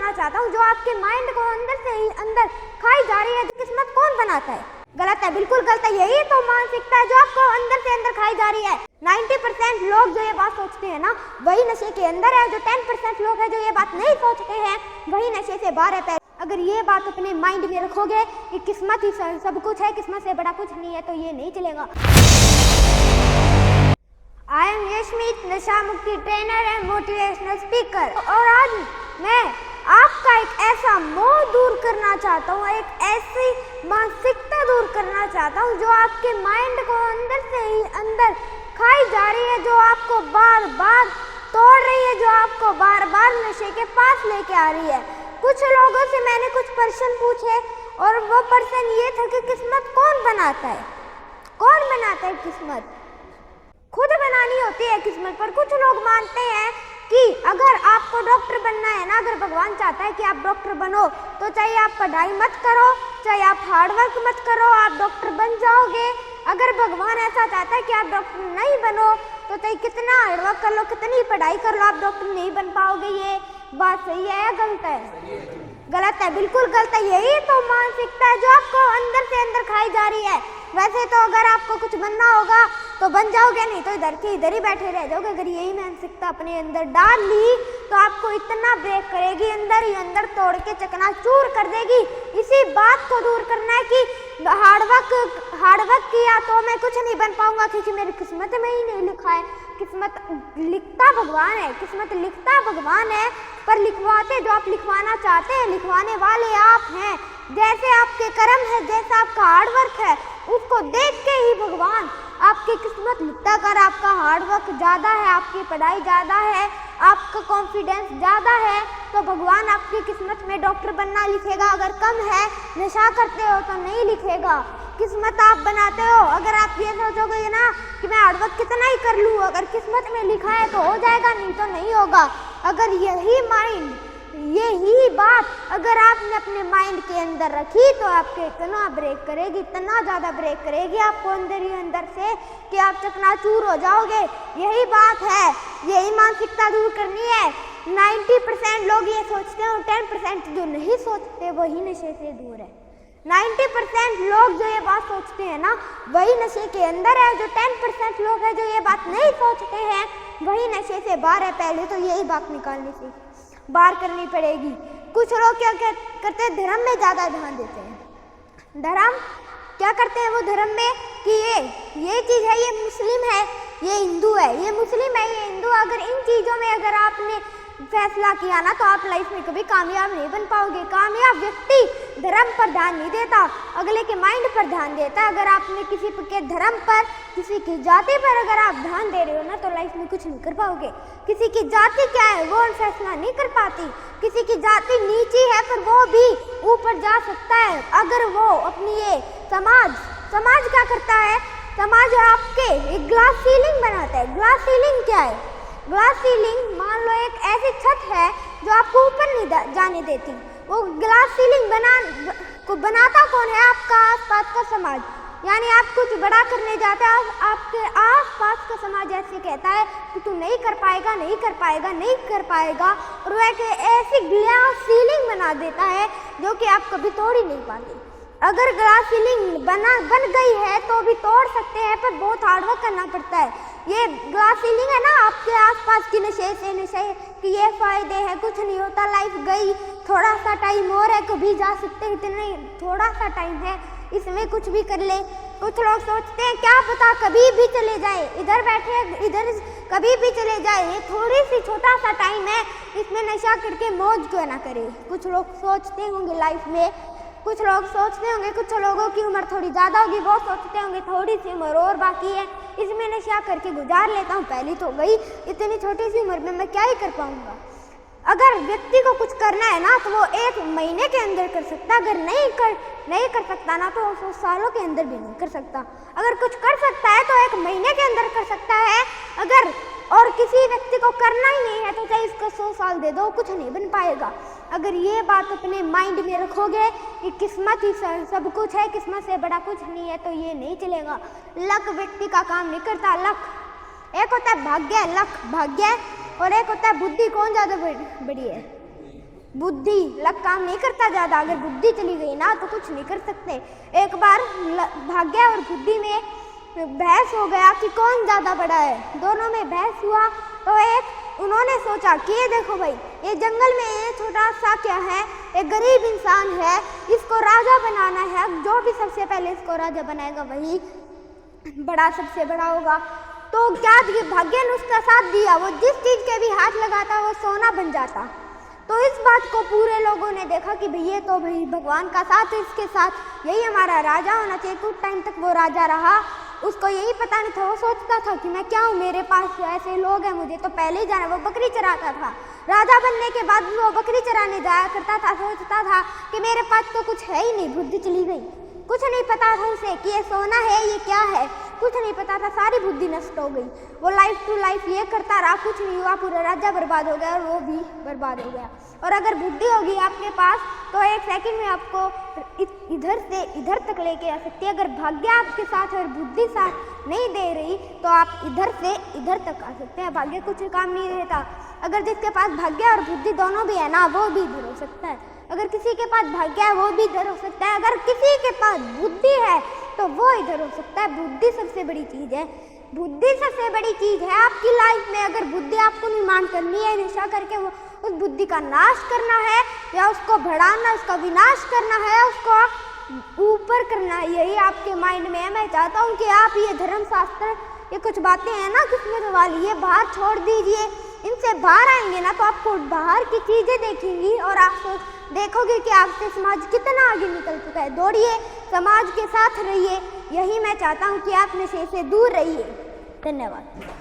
करना चाहता हूँ, जो आपके माइंड को अंदर से ही अंदर खाई जा रही है। किस्मत कौन बनाता है? गलत है, बिल्कुल गलत है। यही तो मानसिकता है जो आपको अंदर से अंदर खाई जा रही है। 90% लोग जो ये बात सोचते हैं ना, वही नशे के अंदर है। जो 10% लोग हैं जो ये बात नहीं सोचते हैं, वही नशे से बाहर है। अगर ये बात अपने माइंड में रखोगे कि किस्मत ही सब कुछ है, किस्मत से बड़ा कुछ नहीं है, तो ये नहीं चलेगा। आई एम यशमीत, नशा मुक्ति ट्रेनर एंड मोटिवेशनल स्पीकर, और आज मैं आपका एक ऐसा मोह दूर करना चाहता हूँ, एक ऐसी मानसिकता दूर करना चाहता हूँ जो आपके माइंड को अंदर से ही अंदर खाई जा रही है, जो आपको बार बार तोड़ रही है, जो आपको बार बार नशे के पास लेके आ रही है। कुछ लोगों से मैंने कुछ प्रश्न पूछे और वो प्रश्न ये था कि किस्मत कौन बनाता है? कौन बनाता है किस्मत? खुद बनानी होती है किस्मत। पर कुछ लोग मानते हैं कि अगर आपको डॉक्टर बनना है ना, अगर भगवान चाहता है कि आप डॉक्टर बनो, तो चाहे आप पढ़ाई मत करो, चाहे आप हार्डवर्क मत करो, आप डॉक्टर बन जाओगे। अगर भगवान ऐसा चाहता है कि आप डॉक्टर नहीं बनो, तो चाहे कितना हार्डवर्क कर लो, कितनी पढ़ाई कर लो, आप डॉक्टर नहीं बन पाओगे। ये बात सही है या गलत है? गलत है, बिल्कुल गलत है। यही तो मानसिकता है जो आपको अंदर से अंदर खाई जा रही है। वैसे तो अगर आपको कुछ बनना होगा तो बन जाओगे, नहीं तो इधर के इधर ही बैठे रह जाओगे। अगर यही मानसिकता अपने अंदर डाल ली तो आपको इतना ब्रेक करेगी, अंदर ही अंदर तोड़ के चकनाचूर कर देगी। इसी बात को दूर करना है कि हार्डवर्क किया तो मैं कुछ नहीं बन पाऊंगा, क्योंकि मेरी किस्मत में ही नहीं लिखा है। किस्मत लिखता भगवान है, किस्मत लिखता भगवान है, पर लिखवाते जो आप लिखवाना चाहते हैं, लिखवाने वाले आप हैं। जैसे आपके कर्म है, जैसा आपका हार्डवर्क है, उसको देख के ही भगवान आपकी किस्मत लिखता। अगर आपका हार्डवर्क ज़्यादा है, आपकी पढ़ाई ज़्यादा है, आपका कॉन्फिडेंस ज़्यादा है, तो भगवान आपकी किस्मत में डॉक्टर बनना लिखेगा। अगर कम है, नशा करते हो, तो नहीं लिखेगा। किस्मत आप बनाते हो। अगर आप ये सोचोगे ना कि मैं हार्डवर्क कितना ही कर लूँ, अगर किस्मत में लिखा है तो हो जाएगा, नहीं तो नहीं होगा। अगर यही बात अगर आपने अपने माइंड के अंदर रखी तो आपके इतना ब्रेक करेगी, इतना ज़्यादा ब्रेक करेगी आपको अंदर ही अंदर से कि आप चकनाचूर हो जाओगे। यही बात है, यही मानसिकता दूर करनी है। 90% लोग ये सोचते हैं और 10% जो नहीं सोचते वही नशे से दूर है। 90% लोग जो ये बात सोचते हैं ना, वही नशे के अंदर है। जो 10% लोग हैं जो ये बात नहीं सोचते हैं, वही नशे से बाहर है। पहले तो यही बात निकालने से बाहर करनी पड़ेगी। कुछ लोग क्या करते हैं, धर्म में ज़्यादा ध्यान देते हैं। धर्म क्या करते हैं वो धर्म में कि ये चीज़ है, ये मुस्लिम है, ये हिंदू है, ये मुस्लिम है, ये हिंदू। अगर इन चीज़ों में अगर आपने फैसला किया ना, तो आप लाइफ में कभी कामयाब नहीं बन पाओगे। कामयाब व्यक्ति धर्म पर ध्यान नहीं देता, अगले के माइंड पर ध्यान देता है। अगर आपने किसी के धर्म पर, किसी की जाति पर अगर आप ध्यान दे रहे हो ना, तो लाइफ में कुछ नहीं कर पाओगे। किसी की जाति क्या है वो फैसला नहीं कर पाती। किसी की जाति नीची है पर वो भी ऊपर जा सकता है, अगर वो अपनी ये समाज क्या करता है, समाज आपके एक ग्लास सीलिंग बनाता है। ग्लास सीलिंग क्या है? ग्लास सीलिंग मान लो एक ऐसी छत है जो आपको ऊपर नहीं जाने देती। वो ग्लास सीलिंग बनाता कौन है? आपका आसपास का समाज। यानी आप कुछ बड़ा करने जाते हैं, आपके आसपास का समाज ऐसे कहता है कि तू नहीं कर पाएगा, नहीं कर पाएगा, नहीं कर पाएगा, और वह ऐसी ग्लास सीलिंग बना देता है जो कि आप कभी तोड़ ही नहीं पाते। अगर ग्लास सीलिंग बन गई है तो भी तोड़ सकते हैं, पर बहुत हार्डवर्क करना पड़ता है। ये ग्लास सीलिंग है ना आपके आसपास की नशे कि ये फायदे हैं, कुछ नहीं होता, लाइफ गई, थोड़ा सा टाइम और है, कभी जा सकते हैं, इतना थोड़ा सा टाइम है, इसमें कुछ भी कर ले। कुछ लोग सोचते हैं क्या पता कभी भी चले जाए, इधर बैठे इधर कभी भी चले जाए, ये थोड़ी सी छोटा सा टाइम है, इसमें नशा करके मौज क्यों ना करे। कुछ लोग सोचते होंगे लाइफ में, कुछ लोग सोचते होंगे, कुछ लोगों की उम्र थोड़ी ज़्यादा होगी, वो सोचते होंगे थोड़ी सी उम्र और बाकी है, इसमें नशा करके गुजार लेता हूँ, पहली तो गई, इतनी छोटी सी उम्र में मैं क्या ही कर पाऊँगा। अगर व्यक्ति को कुछ करना है ना तो वो 1 महीने के अंदर कर सकता, अगर नहीं कर सकता ना तो 100 सालों के अंदर भी नहीं कर सकता। अगर कुछ कर सकता है तो 1 महीने के अंदर कर सकता है, अगर और किसी व्यक्ति को करना ही नहीं है तो चाहे इसको 100 साल दे दो, कुछ नहीं बन पाएगा। अगर ये बात अपने माइंड में रखोगे कि किस्मत ही सब कुछ है, किस्मत से बड़ा कुछ नहीं है, तो ये नहीं चलेगा। लक व्यक्ति का काम नहीं करता। लक एक होता है भाग्य, लक भाग्य, और एक होता है बुद्धि। कौन ज़्यादा बड़ी है? बुद्धि लग काम नहीं करता ज़्यादा, अगर बुद्धि चली गई ना तो कुछ नहीं कर सकते। एक बार भाग्य और बुद्धि में बहस हो गया कि कौन ज़्यादा बड़ा है। दोनों में बहस हुआ तो उन्होंने सोचा कि ये देखो भाई, ये जंगल में ये छोटा सा क्या है, एक गरीब इंसान है, इसको राजा बनाना है। जो भी सबसे पहले इसको राजा बनाएगा वही बड़ा सबसे बड़ा होगा। तो क्या भाग्य ने उसका साथ दिया, वो जिस चीज़ के भी हाथ लगाता वो सोना बन जाता। तो इस बात को पूरे लोगों ने देखा कि भैया तो भाई भगवान का साथ है, इसके साथ यही हमारा राजा होना चाहिए। कुछ टाइम तक वो राजा रहा, उसको यही पता नहीं था। वो सोचता था कि मैं क्या हूँ, मेरे पास ऐसे लोग हैं, मुझे तो पहले ही जाना। वो बकरी चराता था, राजा बनने के बाद वो बकरी चराने जाया करता था। सोचता था कि मेरे पास तो कुछ है ही नहीं, बुद्धि चली गई। कुछ नहीं पता था उसे कि ये सोना है, ये क्या है, कुछ नहीं पता था। सारी बुद्धि नष्ट हो गई। वो लाइफ टू लाइफ ये करता रहा, कुछ नहीं हुआ, पूरा राज्य बर्बाद हो गया और वो भी बर्बाद हो गया। और अगर बुद्धि होगी आपके पास तो एक सेकंड में आपको इधर से इधर तक लेके आ सकती है। अगर भाग्य आपके साथ है और बुद्धि साथ नहीं दे रही तो आप इधर से इधर तक आ सकते हैं। भाग्य कुछ काम नहीं रहता। अगर जिसके पास भाग्य और बुद्धि दोनों भी है ना, वो भी इधर हो सकता है। अगर किसी के पास भाग्य है वो भी इधर हो सकता है। अगर किसी के पास बुद्धि है तो वो इधर हो सकता है। बुद्धि सबसे बड़ी चीज़ है, बुद्धि सबसे बड़ी चीज़ है आपकी लाइफ में। अगर बुद्धि आपको निर्माण करनी है, निशा करके वो उस बुद्धि का नाश करना है या उसको बढ़ाना, उसका विनाश करना है, उसको ऊपर करना है, यही आपके माइंड में है। मैं चाहता हूँ कि आप ये धर्मशास्त्र, ये कुछ बातें हैं ना किस्मत वाली, ये बाहर छोड़ दीजिए। इनसे बाहर आएंगे ना तो आपको बाहर की चीज़ें देखेंगी और आप देखोगे कि आपसे समाज कितना आगे निकल चुका है। दौड़िए, समाज के साथ रहिए, यही मैं चाहता हूँ कि आप नशे से दूर रहिए। धन्यवाद।